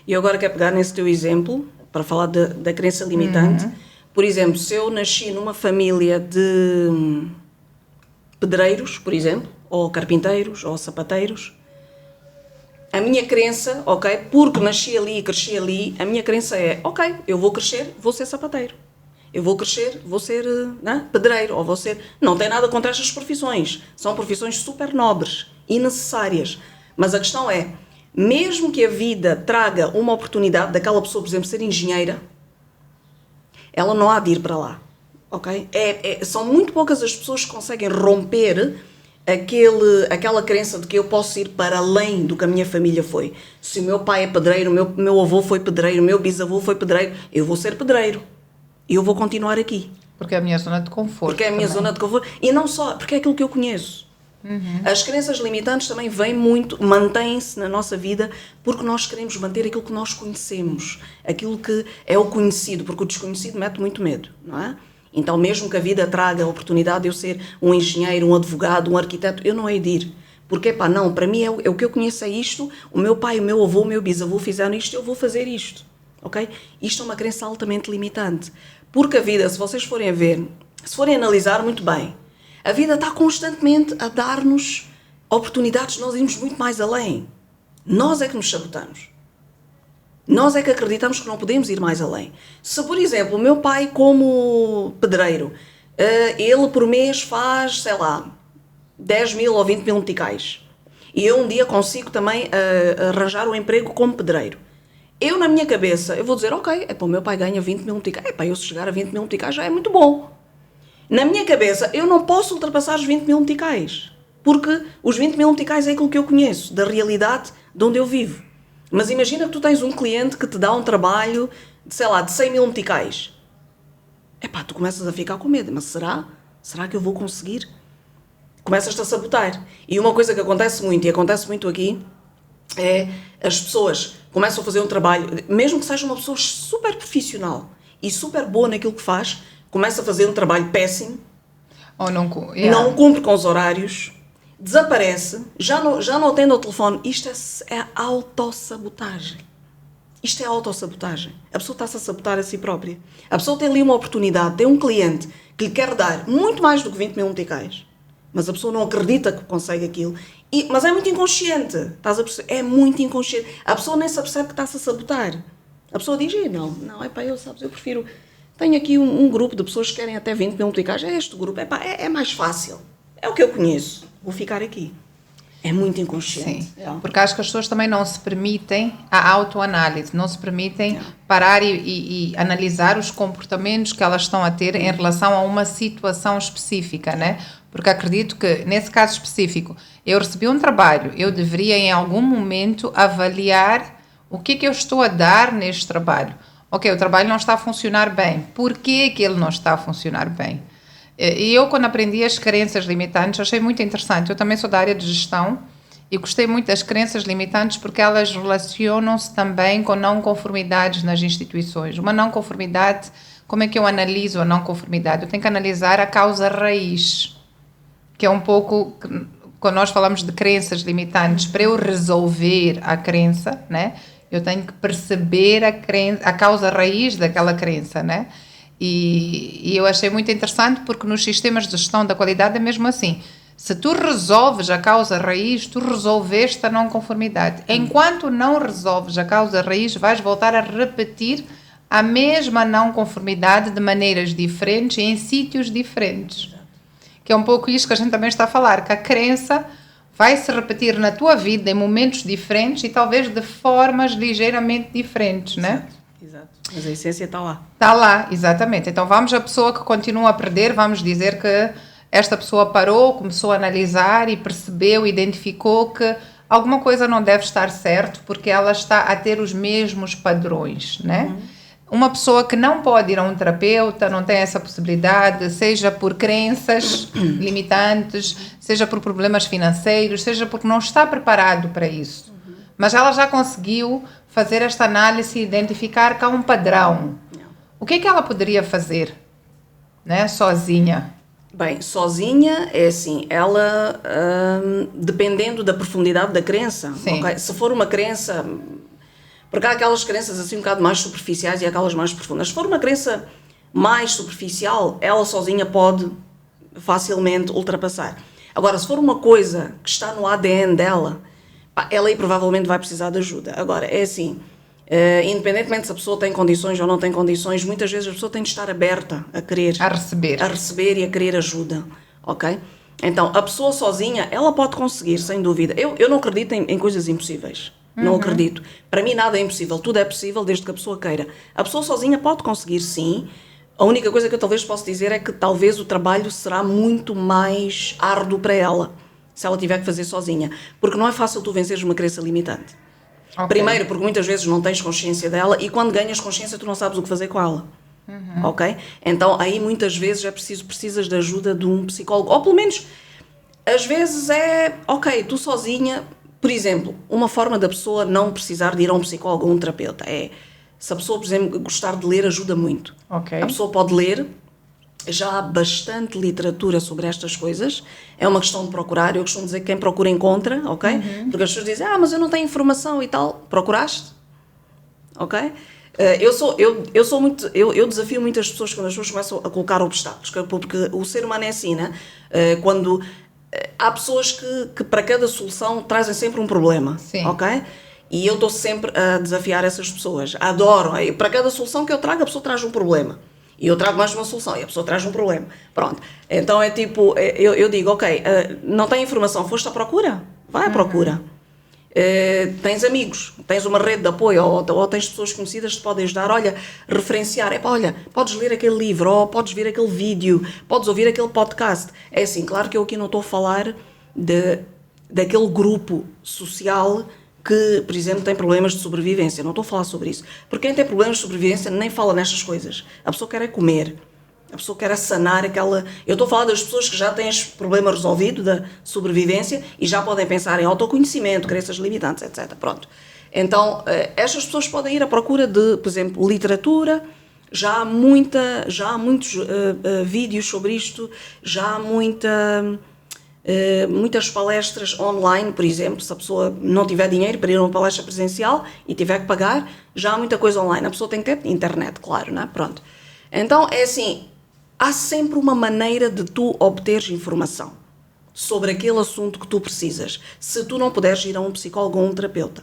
E eu agora quero pegar nesse teu exemplo, para falar da crença limitante. Por exemplo, se eu nasci numa família de pedreiros, por exemplo, ou carpinteiros, ou sapateiros, A minha crença, ok, porque nasci ali e cresci ali, a minha crença é, ok, eu vou crescer, vou ser sapateiro. Eu vou crescer, vou ser pedreiro, ou vou ser... Não tem nada contra estas profissões. São profissões super nobres e necessárias. Mas a questão é, mesmo que a vida traga uma oportunidade daquela pessoa, por exemplo, ser engenheira, ela não há de ir para lá. Okay? São muito poucas as pessoas que conseguem romper aquela crença de que eu posso ir para além do que a minha família foi. Se o meu pai é pedreiro, o meu avô foi pedreiro, o meu bisavô foi pedreiro, eu vou ser pedreiro. E eu vou continuar aqui. Porque é a minha zona de conforto. Porque é a minha zona de conforto. E não só, porque é aquilo que eu conheço. As crenças limitantes também vêm muito, mantêm-se na nossa vida porque nós queremos manter aquilo que nós conhecemos. Aquilo que é o conhecido, porque o desconhecido mete muito medo, não é? Então, mesmo que a vida traga a oportunidade de eu ser um engenheiro, um advogado, um arquiteto, eu não hei de ir. Porque, não, para mim é o que eu conheço é isto, o meu pai, o meu avô, o meu bisavô fizeram isto, eu vou fazer isto. Okay? Isto é uma crença altamente limitante. Porque a vida, se vocês forem a ver, se forem a analisar muito bem, a vida está constantemente a dar-nos oportunidades de nós irmos muito mais além. Nós é que nos sabotamos. Nós é que acreditamos que não podemos ir mais além. Se, por exemplo, o meu pai, como pedreiro, ele por mês faz, sei lá, 10 mil ou 20 mil meticais. E eu um dia consigo também arranjar um emprego como pedreiro. Eu, na minha cabeça, eu vou dizer, ok, o meu pai ganha 20 mil meticais. Eu se chegar a 20 mil meticais já é muito bom. Na minha cabeça, eu não posso ultrapassar os 20 mil meticais. Porque os 20 mil meticais é aquilo que eu conheço, da realidade de onde eu vivo. Mas imagina que tu tens um cliente que te dá um trabalho de, sei lá, de 100 mil meticais. Tu começas a ficar com medo. Mas será? Será que eu vou conseguir? Começas-te a sabotar. E uma coisa que acontece muito, e acontece muito aqui, é as pessoas começam a fazer um trabalho, mesmo que seja uma pessoa super profissional e super boa naquilo que faz, começa a fazer um trabalho péssimo, ou não cumpre com os horários, desaparece, já não atende ao telefone. Isto é autossabotagem. Isto é autossabotagem. A pessoa está-se a sabotar a si própria. A pessoa tem ali uma oportunidade, tem um cliente que lhe quer dar muito mais do que 20 mil meticais, mas a pessoa não acredita que consegue aquilo. Mas é muito inconsciente. Estás a perceber? É muito inconsciente. A pessoa nem se apercebe que está-se a sabotar. A pessoa diz, eu prefiro... Tenho aqui um grupo de pessoas que querem até 20 mil meticais. É este grupo. É mais fácil. É o que eu conheço. Vou ficar aqui. É muito inconsciente. Sim, porque acho que as pessoas também não se permitem a autoanálise, não se permitem parar e analisar os comportamentos que elas estão a ter em relação a uma situação específica, né? Porque acredito que, nesse caso específico, eu recebi um trabalho, eu deveria em algum momento avaliar o que eu estou a dar neste trabalho. Ok, o trabalho não está a funcionar bem. Por que ele não está a funcionar bem? E eu, quando aprendi as crenças limitantes, achei muito interessante. Eu também sou da área de gestão e gostei muito das crenças limitantes porque elas relacionam-se também com não conformidades nas instituições. Uma não conformidade, como é que eu analiso a não conformidade? Eu tenho que analisar a causa raiz, que é um pouco, quando nós falamos de crenças limitantes, para eu resolver a crença, né? Eu tenho que perceber a causa raiz daquela crença, né? E eu achei muito interessante porque nos sistemas de gestão da qualidade é mesmo assim. Se tu resolves a causa raiz, tu resolveste a não conformidade. Enquanto não resolves a causa raiz, vais voltar a repetir a mesma não conformidade de maneiras diferentes e em sítios diferentes. Que é um pouco isso que a gente também está a falar, que a crença vai se repetir na tua vida em momentos diferentes e talvez de formas ligeiramente diferentes, né? Exato. Mas a essência está lá. Está lá, exatamente. Então vamos a pessoa que continua a perder, vamos dizer que esta pessoa parou, começou a analisar e percebeu, identificou que alguma coisa não deve estar certo porque ela está a ter os mesmos padrões, né? Uma pessoa que não pode ir a um terapeuta, não tem essa possibilidade, seja por crenças limitantes, seja por problemas financeiros, seja porque não está preparado para isso. Mas ela já conseguiu fazer esta análise e identificar que há um padrão. O que é que ela poderia fazer, né, sozinha? Bem, sozinha é assim, ela, dependendo da profundidade da crença, okay? Se for uma crença... Porque há aquelas crenças assim um bocado mais superficiais e aquelas mais profundas. Se for uma crença mais superficial, ela sozinha pode facilmente ultrapassar. Agora, se for uma coisa que está no ADN dela, ela aí provavelmente vai precisar de ajuda. Agora, é assim, independentemente se a pessoa tem condições ou não tem condições, muitas vezes a pessoa tem de estar aberta a querer. A receber E a querer ajuda, ok? Então, a pessoa sozinha, ela pode conseguir, sem dúvida. Eu não acredito em coisas impossíveis. Não acredito. Para mim nada é impossível. Tudo é possível desde que a pessoa queira. A pessoa sozinha pode conseguir, sim. A única coisa que eu talvez possa dizer é que talvez o trabalho será muito mais árduo para ela, se ela tiver que fazer sozinha. Porque não é fácil tu venceres uma crença limitante. Okay. Primeiro, porque muitas vezes não tens consciência dela e quando ganhas consciência tu não sabes o que fazer com ela. Ok? Então aí muitas vezes precisas de ajuda de um psicólogo. Ou pelo menos, às vezes ok, tu sozinha, por exemplo, uma forma da pessoa não precisar de ir a um psicólogo ou um terapeuta se a pessoa, por exemplo, gostar de ler, ajuda muito. Okay. A pessoa pode ler, já há bastante literatura sobre estas coisas, é uma questão de procurar. Eu costumo dizer que quem procura encontra, ok? Porque as pessoas dizem, mas eu não tenho informação e tal. Procuraste? Ok? Eu desafio muitas pessoas quando as pessoas começam a colocar obstáculos, porque o ser humano é assim, né? Quando há pessoas que para cada solução trazem sempre um problema. Sim. Ok? E eu estou sempre a desafiar essas pessoas. Adoro. Para cada solução que eu trago, a pessoa traz um problema. E eu trago mais uma solução e a pessoa traz um problema. Pronto. Então é tipo, eu digo, ok, não tem informação, foste à procura? Vai à procura. Tens amigos, tens uma rede de apoio ou tens pessoas conhecidas que te podem ajudar. Olha, referenciar. Olha, podes ler aquele livro, ou podes ver aquele vídeo, podes ouvir aquele podcast. É assim, claro que eu aqui não estou a falar daquele grupo social que, por exemplo, tem problemas de sobrevivência. Não estou a falar sobre isso. Porque quem tem problemas de sobrevivência nem fala nestas coisas. A pessoa quer comer. A pessoa quer sanar aquela... Eu estou a falar das pessoas que já têm este problema resolvido da sobrevivência e já podem pensar em autoconhecimento, crenças limitantes, etc. Pronto. Então, estas pessoas podem ir à procura de, por exemplo, literatura. Já há muitos vídeos sobre isto. Já há muitas palestras online, por exemplo, se a pessoa não tiver dinheiro para ir a uma palestra presencial e tiver que pagar, já há muita coisa online. A pessoa tem que ter internet, claro, não é? Pronto. Então, é assim, há sempre uma maneira de tu obteres informação sobre aquele assunto que tu precisas. Se tu não puderes ir a um psicólogo ou um terapeuta.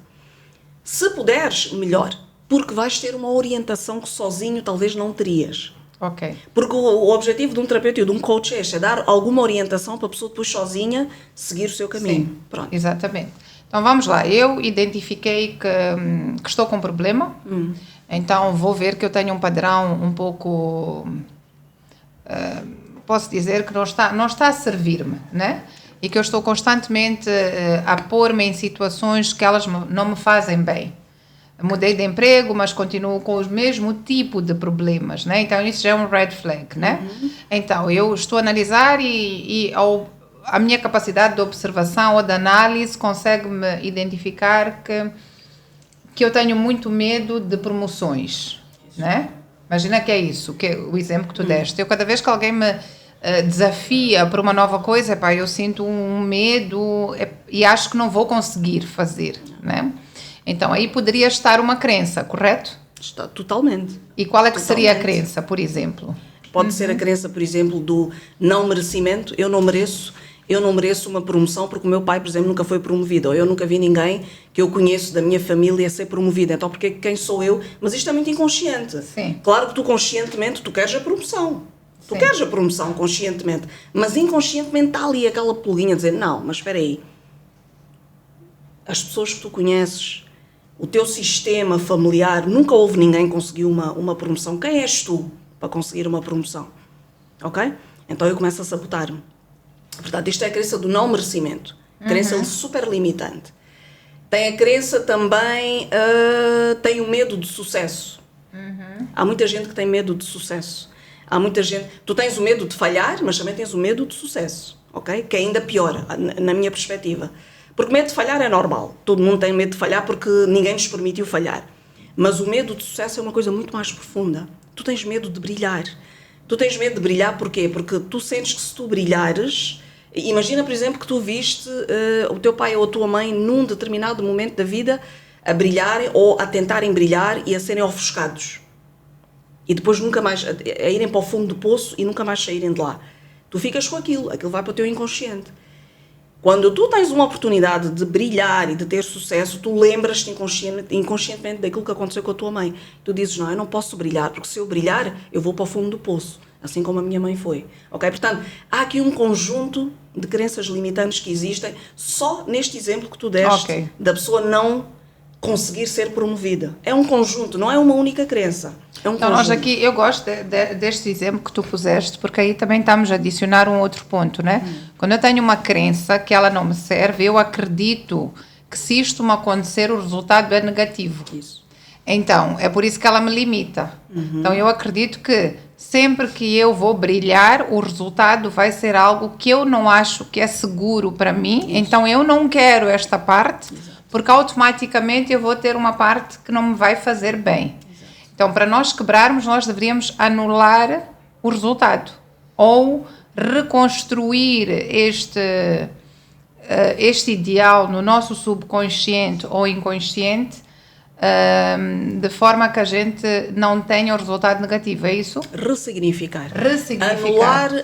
Se puderes, melhor, porque vais ter uma orientação que sozinho talvez não terias. Ok. Porque o objetivo de um terapeuta e de um coach é dar alguma orientação para a pessoa depois sozinha seguir o seu caminho. Sim, pronto. Exatamente. Então vamos lá, eu identifiquei que estou com um problema, então vou ver que eu tenho um padrão um pouco, posso dizer que não está a servir-me, né? E que eu estou constantemente a pôr-me em situações que elas não me fazem bem. Mudei de emprego, mas continuo com o mesmo tipo de problemas, né? Então isso já é um red flag, né? Então eu estou a analisar a minha capacidade de observação ou de análise consegue-me identificar que eu tenho muito medo de promoções, né? Imagina que é isso, que é o exemplo que tu deste. Eu, cada vez que alguém me desafia para uma nova coisa, eu sinto um medo e acho que não vou conseguir fazer, né? Então, aí poderia estar uma crença, correto? Está totalmente. E qual é que seria a crença, por exemplo? Pode ser a crença, por exemplo, do não merecimento. Eu não mereço uma promoção porque o meu pai, por exemplo, nunca foi promovido. Ou eu nunca vi ninguém que eu conheço da minha família ser promovido. Então, porque quem sou eu? Mas isto é muito inconsciente. Sim. Claro que tu conscientemente, tu queres a promoção. Tu queres a promoção conscientemente. Mas inconscientemente está ali aquela pulguinha a dizer, não, mas espera aí. As pessoas que tu conheces, o teu sistema familiar, nunca houve ninguém que conseguiu uma promoção. Quem és tu para conseguir uma promoção? Ok? Então eu começo a sabotar-me. Portanto, isto é a crença do não merecimento. Crença super limitante. Tem a crença também, tem o medo de sucesso. Há muita gente que tem medo de sucesso. Há muita gente... Tu tens o medo de falhar, mas também tens o medo de sucesso. Ok? Que é ainda pior, na minha perspectiva. Porque o medo de falhar é normal. Todo mundo tem medo de falhar porque ninguém nos permitiu falhar. Mas o medo de sucesso é uma coisa muito mais profunda. Tu tens medo de brilhar. Tu tens medo de brilhar porquê? Porque tu sentes que se tu brilhares... Imagina, por exemplo, que tu viste o teu pai ou a tua mãe num determinado momento da vida a brilharem ou a tentarem brilhar e a serem ofuscados. E depois nunca mais... a irem para o fundo do poço e nunca mais saírem de lá. Tu ficas com aquilo vai para o teu inconsciente. Quando tu tens uma oportunidade de brilhar e de ter sucesso, tu lembras-te inconscientemente daquilo que aconteceu com a tua mãe. Tu dizes, não, eu não posso brilhar, porque se eu brilhar, eu vou para o fundo do poço. Assim como a minha mãe foi. Ok? Portanto, há aqui um conjunto de crenças limitantes que existem só neste exemplo que tu deste, da pessoa não conseguir ser promovida. É um conjunto, não é uma única crença. É um então, conjunto. nós aqui, eu gosto deste exemplo que tu puseste, porque aí também estamos a adicionar um outro ponto, né? Quando eu tenho uma crença que ela não me serve, eu acredito que se isto me acontecer, o resultado é negativo. Isso. Então, é por isso que ela me limita. Então, eu acredito que sempre que eu vou brilhar, o resultado vai ser algo que eu não acho que é seguro para mim. Isso. Então, eu não quero esta parte, porque automaticamente eu vou ter uma parte que não me vai fazer bem. Exato. Então, para nós quebrarmos, nós deveríamos anular o resultado ou reconstruir este ideal no nosso subconsciente ou inconsciente, de forma que a gente não tenha o resultado negativo, é isso? Ressignificar.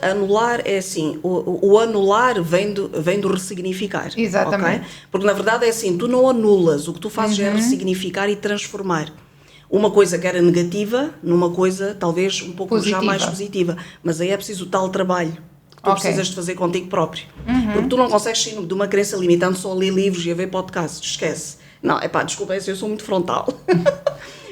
Anular é assim, o anular vem do ressignificar. Exatamente. Okay? Porque na verdade é assim, tu não anulas, o que tu fazes é ressignificar e transformar uma coisa que era negativa numa coisa talvez um pouco positiva. Já mais positiva, mas aí é preciso o tal trabalho que tu precisas de fazer contigo próprio, porque tu não consegues sair de uma crença limitante só a ler livros e a ver podcasts, esquece. Não, desculpa, eu sou muito frontal.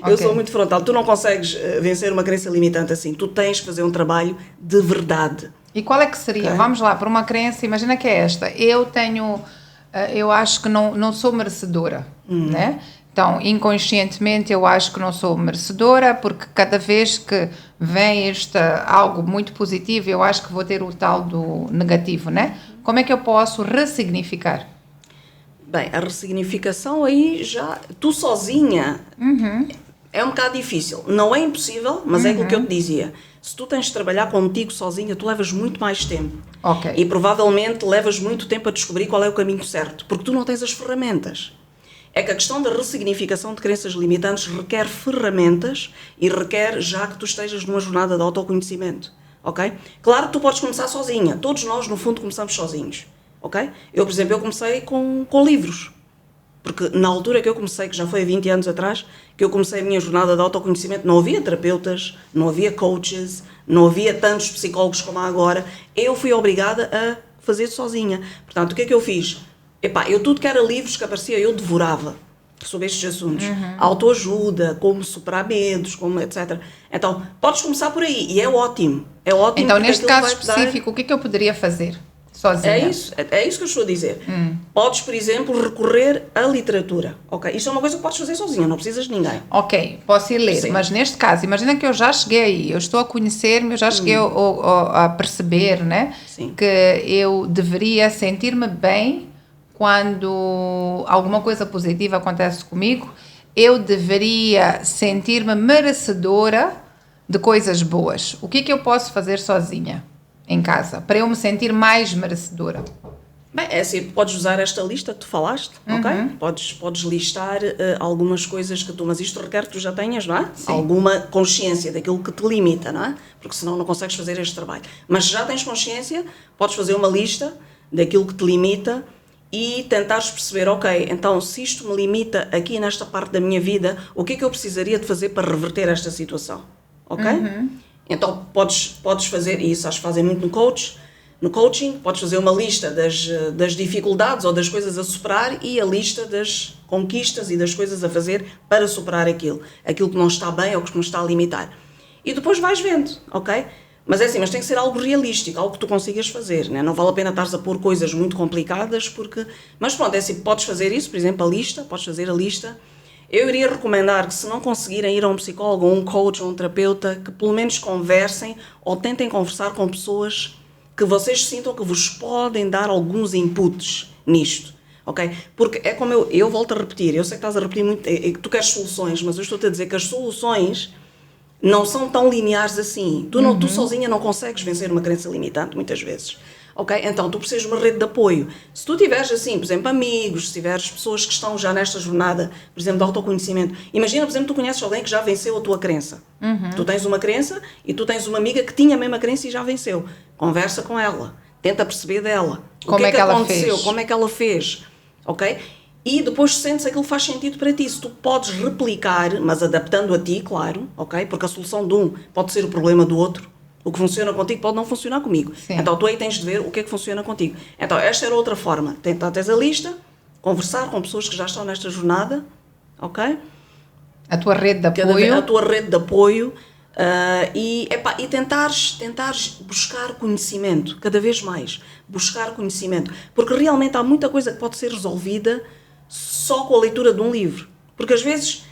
Eu sou muito frontal. Tu não consegues vencer uma crença limitante assim. Tu tens que fazer um trabalho de verdade. E qual é que seria? Okay. Vamos lá, por uma crença, imagina que é esta. Eu acho que não sou merecedora, né? Então, inconscientemente, eu acho que não sou merecedora, porque cada vez que vem algo muito positivo, eu acho que vou ter o tal do negativo, né? Como é que eu posso ressignificar? Bem, a ressignificação aí já, tu sozinha, é um bocado difícil. Não é impossível, mas é aquilo que eu te dizia. Se tu tens de trabalhar contigo sozinha, tu levas muito mais tempo. Okay. E provavelmente levas muito tempo a descobrir qual é o caminho certo, porque tu não tens as ferramentas. É que a questão da ressignificação de crenças limitantes requer ferramentas e requer já que tu estejas numa jornada de autoconhecimento. Ok? Claro que tu podes começar sozinha. Todos nós, no fundo, começamos sozinhos. Okay? Eu, por exemplo, comecei com livros, porque na altura que eu comecei, que já foi há 20 anos atrás, que eu comecei a minha jornada de autoconhecimento, não havia terapeutas, não havia coaches, não havia tantos psicólogos como há agora, eu fui obrigada a fazer sozinha. Portanto, o que é que eu fiz? Eu tudo que era livros que aparecia, eu devorava sobre estes assuntos. Autoajuda, como superar medos, como etc. Então, podes começar por aí, e é ótimo. É ótimo. Então, neste caso específico, o que é que eu poderia fazer? Sozinha. É isso que eu estou a dizer. Podes, por exemplo, recorrer à literatura. Okay? Isto é uma coisa que podes fazer sozinha, não precisas de ninguém. Ok, posso ir ler, sim. Mas neste caso, imagina que eu já cheguei aí, eu estou a conhecer-me, eu já cheguei a perceber, né, que eu deveria sentir-me bem quando alguma coisa positiva acontece comigo, eu deveria sentir-me merecedora de coisas boas. O que é que eu posso fazer sozinha? Em casa, para eu me sentir mais merecedora? Bem, é assim, podes usar esta lista que tu falaste, ok? Podes listar algumas coisas que tu... Mas isto requer que tu já tenhas, não é? Sim. Alguma consciência daquilo que te limita, não é? Porque senão não consegues fazer este trabalho. Mas se já tens consciência, podes fazer uma lista daquilo que te limita e tentares perceber, ok, então se isto me limita aqui nesta parte da minha vida, o que é que eu precisaria de fazer para reverter esta situação, ok? Então, podes fazer isso, acho que fazem muito no coaching, podes fazer uma lista das dificuldades ou das coisas a superar e a lista das conquistas e das coisas a fazer para superar aquilo que não está bem ou que nos está a limitar. E depois vais vendo, ok? Mas é assim, mas tem que ser algo realístico, algo que tu consigas fazer, né? Não vale a pena estares a pôr coisas muito complicadas, porque... Mas pronto, é assim, podes fazer isso, por exemplo, podes fazer a lista. Eu iria recomendar que, se não conseguirem ir a um psicólogo, ou um coach, ou um terapeuta, que pelo menos conversem ou tentem conversar com pessoas que vocês sintam que vos podem dar alguns inputs nisto, ok? Porque é como eu volto a repetir, eu sei que estás a repetir muito, tu queres soluções, mas eu estou-te a dizer que as soluções não são tão lineares assim. Tu sozinha não consegues vencer uma crença limitante, muitas vezes. Ok? Então, tu precisas de uma rede de apoio. Se tu tiveres, assim, por exemplo, amigos, se tiveres pessoas que estão já nesta jornada, por exemplo, de autoconhecimento. Imagina, por exemplo, tu conheces alguém que já venceu a tua crença. Tu tens uma crença e tu tens uma amiga que tinha a mesma crença e já venceu. Conversa com ela. tenta perceber dela. Como o que é que ela aconteceu, fez? como é que ela fez, ok? E depois sentes aquilo que faz sentido para ti. Se tu podes replicar, mas adaptando a ti, claro, ok? Porque a solução de um pode ser o problema do outro. O que funciona contigo pode não funcionar comigo. Sim. Então tu aí tens de ver o que é que funciona contigo. Então esta era outra forma. Tentar teres a lista, conversar com pessoas que já estão nesta jornada, ok? A tua rede de apoio. A tua rede de apoio e tentares buscar conhecimento, cada vez mais. Buscar conhecimento. Porque realmente há muita coisa que pode ser resolvida só com a leitura de um livro. Porque às vezes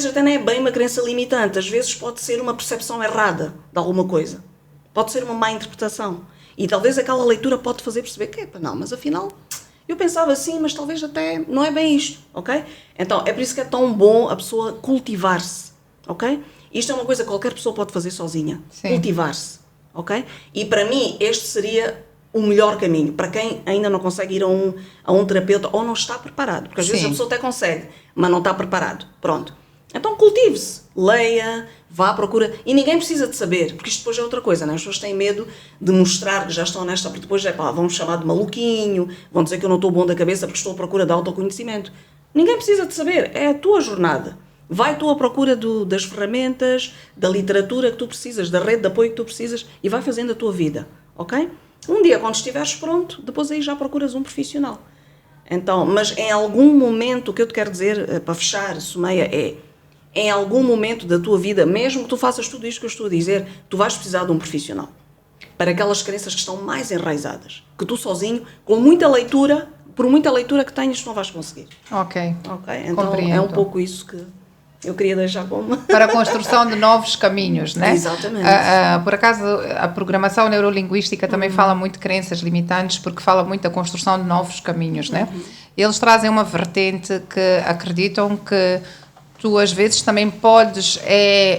até não é bem uma crença limitante, às vezes pode ser uma percepção errada de alguma coisa. Pode ser uma má interpretação. E talvez aquela leitura pode fazer perceber que, não, mas afinal, eu pensava assim, mas talvez até não é bem isto, ok? Então, é por isso que é tão bom a pessoa cultivar-se, ok? Isto é uma coisa que qualquer pessoa pode fazer sozinha. Sim. Cultivar-se, ok? E para mim, este seria o melhor caminho, para quem ainda não consegue ir a um terapeuta ou não está preparado. Porque às vezes a pessoa até consegue, mas não está preparado. Pronto. Então cultive-se, leia, vá à procura. E ninguém precisa de saber, porque isto depois é outra coisa, não é? As pessoas têm medo de mostrar que já estão nesta, porque depois vão me chamar de maluquinho, vão dizer que eu não estou bom da cabeça porque estou à procura de autoconhecimento. Ninguém precisa de saber, é a tua jornada. Vai tu à procura das ferramentas, da literatura que tu precisas, da rede de apoio que tu precisas e vai fazendo a tua vida, ok? Um dia, quando estiveres pronto, depois aí já procuras um profissional. Então, mas em algum momento, o que eu te quero dizer, para fechar, Sumeia, em algum momento da tua vida, mesmo que tu faças tudo isto que eu estou a dizer, tu vais precisar de um profissional. Para aquelas crenças que estão mais enraizadas. Que tu sozinho, com muita leitura, por muita leitura que tenhas, tu não vais conseguir. Ok. Então compreendo. É um pouco isso que eu queria deixar como... Para a construção de novos caminhos, né? Exatamente. Por acaso, a programação neurolinguística também fala muito de crenças limitantes, porque fala muito da construção de novos caminhos, né? Eles trazem uma vertente que acreditam que tu, às vezes, também podes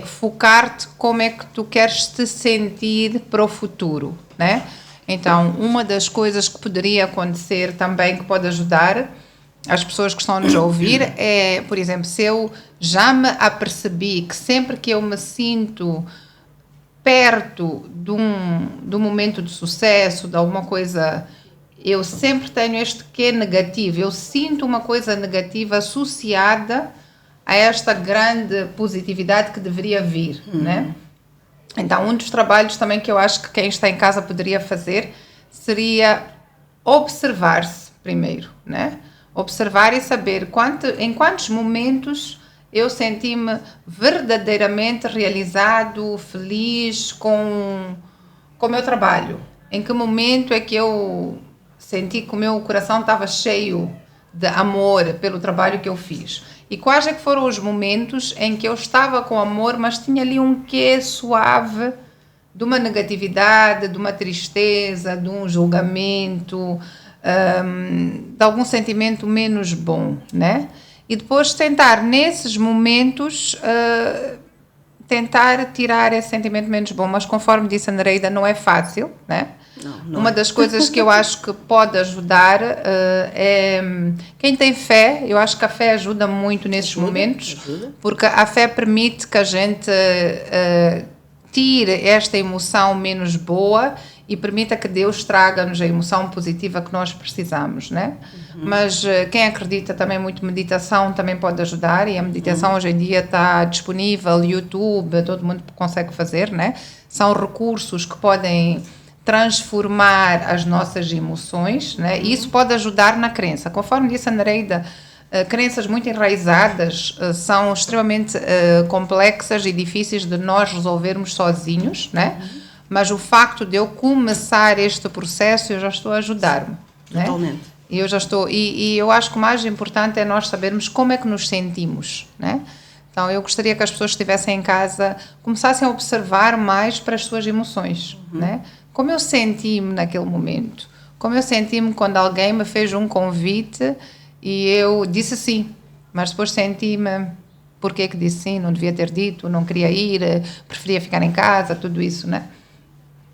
focar-te como é que tu queres te sentir para o futuro, né? Então, uma das coisas que poderia acontecer também, que pode ajudar as pessoas que estão-nos a ouvir, é, por exemplo, se eu já me apercebi que sempre que eu me sinto perto de um momento de sucesso, de alguma coisa, eu sempre tenho este que é negativo, eu sinto uma coisa negativa associada a esta grande positividade que deveria vir, né? Então, um dos trabalhos também que eu acho que quem está em casa poderia fazer seria observar-se primeiro, né? Observar e saber em quantos momentos eu senti-me verdadeiramente realizado, feliz com o meu trabalho. Em que momento é que eu senti que o meu coração estava cheio de amor pelo trabalho que eu fiz. E quais é que foram os momentos em que eu estava com amor, mas tinha ali um quê suave de uma negatividade, de uma tristeza, de um julgamento, de algum sentimento menos bom, né? E depois tentar, nesses momentos, tentar tirar esse sentimento menos bom. Mas conforme disse a Nereida, não é fácil, né? Não Uma das coisas que eu acho que pode ajudar é quem tem fé. Eu acho que a fé ajuda muito nesses momentos, porque a fé permite que a gente tire esta emoção menos boa e permita que Deus traga-nos a emoção positiva que nós precisamos, né? Mas quem acredita também muito meditação também pode ajudar, e a meditação hoje em dia está disponível, YouTube, todo mundo consegue fazer, né? São recursos que podem transformar as nossas emoções, né? E isso pode ajudar na crença. Conforme disse a Nereida, crenças muito enraizadas são extremamente complexas e difíceis de nós resolvermos sozinhos, né? Mas o facto de eu começar este processo, eu já estou a ajudar-me. Totalmente. Né? Eu já estou, e eu acho que o mais importante é nós sabermos como é que nos sentimos, né? Então, eu gostaria que as pessoas que estivessem em casa começassem a observar mais para as suas emoções, né? Como eu senti-me naquele momento, como eu senti-me quando alguém me fez um convite e eu disse sim, mas depois senti-me, por que disse sim, não devia ter dito, não queria ir, preferia ficar em casa, tudo isso, né?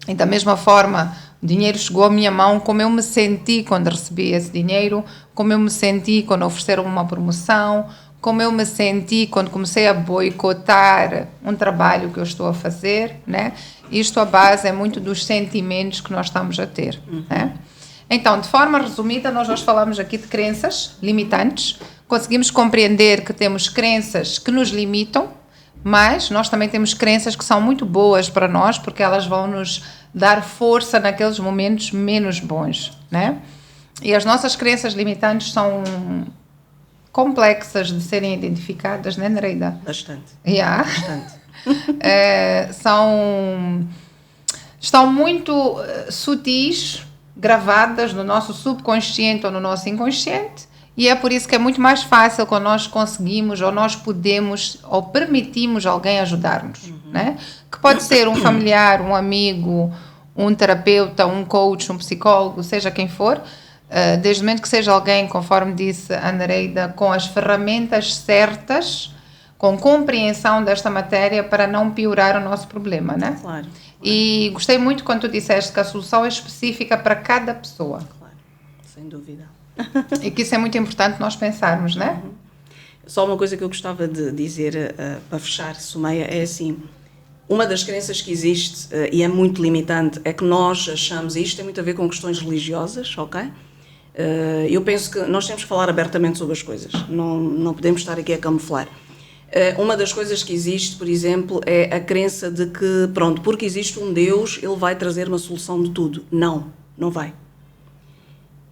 E da mesma forma, o dinheiro chegou à minha mão, como eu me senti quando recebi esse dinheiro, como eu me senti quando ofereceram uma promoção, como eu me senti quando comecei a boicotar um trabalho que eu estou a fazer, né? Isto a base é muito dos sentimentos que nós estamos a ter, né? Então, de forma resumida, nós hoje falamos aqui de crenças limitantes. Conseguimos compreender que temos crenças que nos limitam, mas nós também temos crenças que são muito boas para nós, porque elas vão nos dar força naqueles momentos menos bons, né? E as nossas crenças limitantes são complexas de serem identificadas, né, Nereida? Bastante. Yeah. Bastante. Estão muito sutis, gravadas no nosso subconsciente ou no nosso inconsciente, e é por isso que é muito mais fácil quando nós conseguimos ou nós podemos ou permitimos alguém ajudar-nos, né? Que pode ser um familiar, um amigo, um terapeuta, um coach, um psicólogo, seja quem for, desde o momento que seja alguém, conforme disse a Nereida, com as ferramentas certas, com compreensão desta matéria para não piorar o nosso problema, né? Claro. E gostei muito quando tu disseste que a solução é específica para cada pessoa. Claro, sem dúvida. E que isso é muito importante nós pensarmos, né? Só uma coisa que eu gostava de dizer para fechar, Sumeia, é assim, uma das crenças que existe e é muito limitante é que nós achamos, e isto tem muito a ver com questões religiosas, ok? Eu penso que nós temos que falar abertamente sobre as coisas, não podemos estar aqui a camuflar. Uma das coisas que existe, por exemplo, é a crença de que, pronto, porque existe um Deus, ele vai trazer uma solução de tudo. Não, não vai.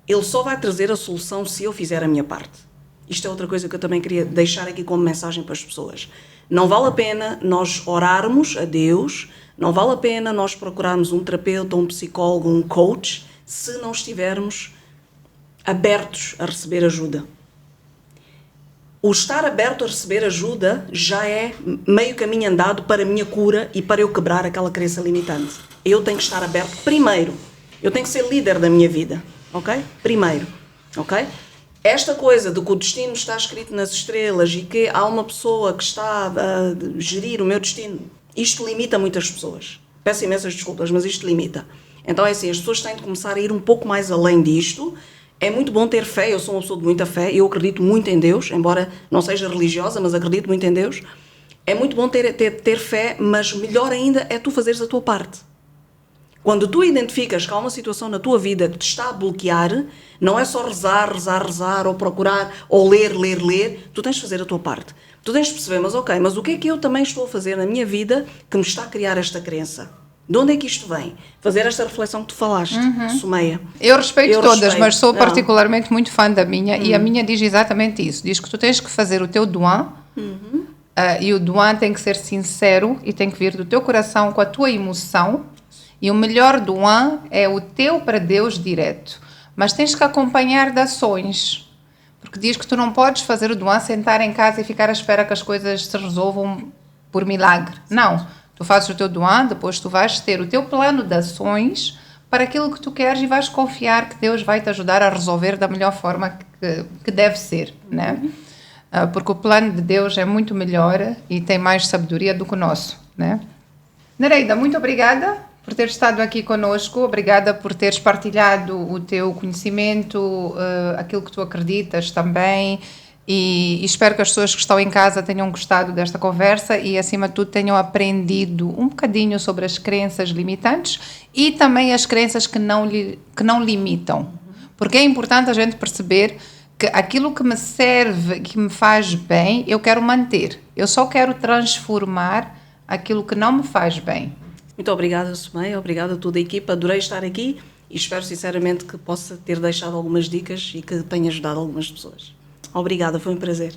Ele só vai trazer a solução se eu fizer a minha parte. Isto é outra coisa que eu também queria deixar aqui como mensagem para as pessoas. Não vale a pena nós orarmos a Deus, não vale a pena nós procurarmos um terapeuta, um psicólogo, um coach, se não estivermos abertos a receber ajuda. O estar aberto a receber ajuda já é meio caminho andado para a minha cura e para eu quebrar aquela crença limitante. Eu tenho que estar aberto primeiro. Eu tenho que ser líder da minha vida, ok? Primeiro, ok? Esta coisa de que o destino está escrito nas estrelas e que há uma pessoa que está a gerir o meu destino, isto limita muitas pessoas. Peço imensas desculpas, mas isto limita. Então é assim, as pessoas têm de começar a ir um pouco mais além disto. É muito bom ter fé, eu sou uma pessoa de muita fé, eu acredito muito em Deus, embora não seja religiosa, mas acredito muito em Deus. É muito bom ter fé, mas melhor ainda é tu fazeres a tua parte. Quando tu identificas que há uma situação na tua vida que te está a bloquear, não é só rezar, ou procurar, ou ler, tu tens de fazer a tua parte. Tu tens de perceber, mas o que é que eu também estou a fazer na minha vida que me está a criar esta crença? De onde é que isto vem? Fazer esta reflexão que tu falaste, Sumeia. Eu respeito todas, mas sou particularmente muito fã da minha, e a minha diz exatamente isso. Diz que tu tens que fazer o teu doan, e o doan tem que ser sincero e tem que vir do teu coração com a tua emoção, e o melhor doan é o teu para Deus direto. Mas tens que acompanhar de ações, porque diz que tu não podes fazer o doan, sentar em casa e ficar à espera que as coisas se resolvam por milagre. Não. Tu fazes o teu doan, depois tu vais ter o teu plano de ações para aquilo que tu queres e vais confiar que Deus vai te ajudar a resolver da melhor forma que deve ser, né? Porque o plano de Deus é muito melhor e tem mais sabedoria do que o nosso, né? Nereida, muito obrigada por ter estado aqui conosco, obrigada por teres partilhado o teu conhecimento, aquilo que tu acreditas também. E espero que as pessoas que estão em casa tenham gostado desta conversa e, acima de tudo, tenham aprendido um bocadinho sobre as crenças limitantes e também as crenças que não limitam. Porque é importante a gente perceber que aquilo que me serve, que me faz bem, eu quero manter. Eu só quero transformar aquilo que não me faz bem. Muito obrigada, Sumeia. Obrigada a toda a equipa. Adorei estar aqui e espero, sinceramente, que possa ter deixado algumas dicas e que tenha ajudado algumas pessoas. Obrigada, foi um prazer.